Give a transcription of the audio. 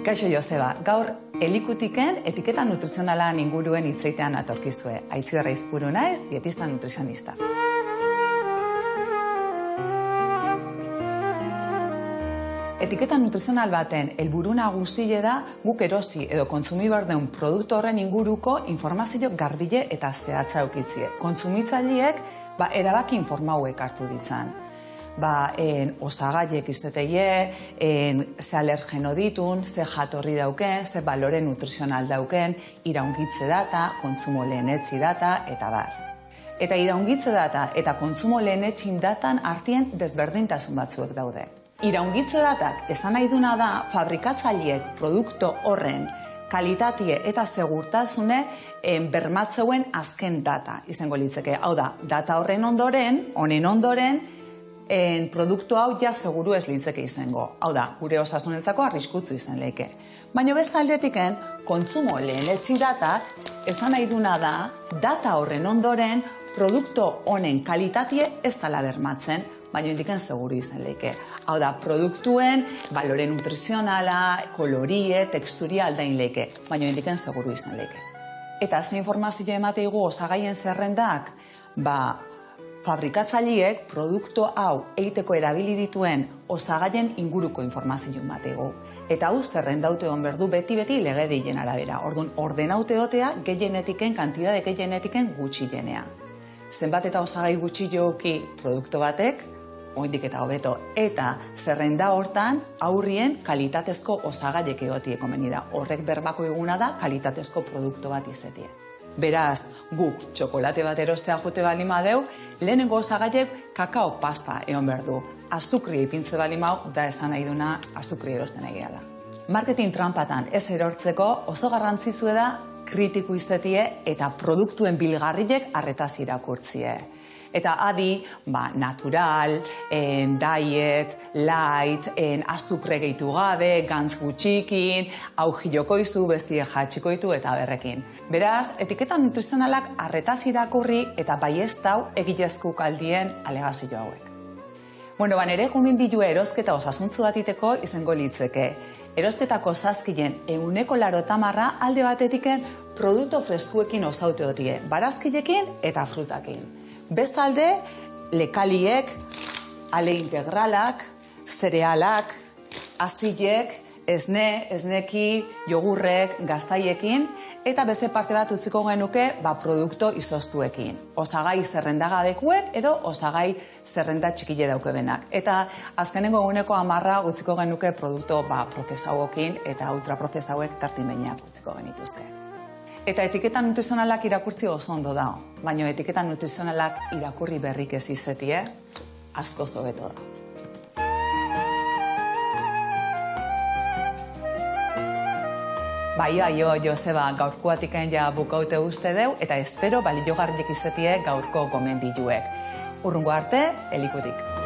Kaixo Joseba, gaur elikutiken etiketa nutrizionala inguruen hitzeitean atorkizue. Aitziber Aizpuru naiz, dietista nutrizionista. Etiketa nutrizional baten helburu nagusia da guk erosi edo kontsumi behar den produktu horren inguruko informazio garbile eta zehatza edukitzea. Kontsumitzaileek erabaki informauek hartu ditzan. Osagaiek izateie, ze alergeno ditun, ze jatorri dauken, ze balore nutrizional dauken, iraungitze data, kontsumo lehenetzi data, eta bar. Eta iraungitze data eta kontsumo lehenetxin datan artien desberdintasun batzuek daude. Iraungitze datak esan nahi duna da fabrikatzaileek produktu horren kalitatie eta segurtasune bermatzeuen azken data izango litzeke. Hau da, data horren ondoren, produktu hau ja seguru ez litzeke izango. Hau da, gure osasunetzako arriskutsu izan lehike. Baina beste aldetiken, kontsumo lehenetxi datak esan nahi duna da, data horren ondoren, produktu honen kalitatie ez dela bermatzen, baina indiken seguru izan lehike. Hau da, produktuen balore nutrizionala, kolorie, teksturia aldain lehike, baina indiken seguru izan lehike. Eta ze informazio emateigu osagaien zerrendak, fabrikatzaileek produktu hau egiteko erabili dituen osagaien inguruko informazio emateigu. Eta hau zerrendaute hon berdu beti legedien arabera. Orduan, ordenaute dotea gehienetiken, kantidade gehienetiken gutxienea. Zenbat eta osagai gutxi joki produktu batek, oindik eta hobeto, eta zerrenda hortan aurrien kalitatezko osagaiek egotie komeni da. Horrek berbako eguna da kalitatezko produktu bat izetie. Beraz, guk txokolate bat erostea jote bali madeu, lehenengo osagaiek kakao pasta egon behar du. Azukria ipintze bali mau, da esan nahi duna azukria erosten nahi gala. Marketing trampatan ez erortzeko oso garrantzitsua da kritiku izetie eta produktuen bilgarriek arretaz irakurtzie. Eta adi, natural, diet, light, azukre gehitu gabe, gantz gutxikin, auji jokoizu, bestie jatxiko ditu eta berrekin. Beraz, etiketa nutrizionalak arretaz irakurri eta baiestau egilezku kaldien alegazio hauek. Nere gomenbilua erosketa osasuntzu bat iteko izango litzeke. Erosketako zazkien 80% alde batetiken produktu freskuekin osaute dotie, barazkilekin eta frutakin. Bestalde, lekaliek, ale integralak, zerealak, azilek, esneki, jogurrek, gaztaiekin, eta beste parte bat utziko genuke produktu izoztuekin. Osagai zerrendagadekuek edo osagai zerrenda txikile daukebenak. Eta azkenengo eguneko 10 utziko genuke produktu prozesauekin eta ultraprozesauek tartimeinak utziko genituzke. Eta etiketa nutrizionalak irakurtzi oso ondo da, baina etiketa nutrizionalak irakurri berrik ez izetie, asko hobeto da. Joseba, gaurkoatiken ja bukaute uste deu, eta espero baliogarriek izetie gaurko gomendiluek. Urrungo arte, elikutik.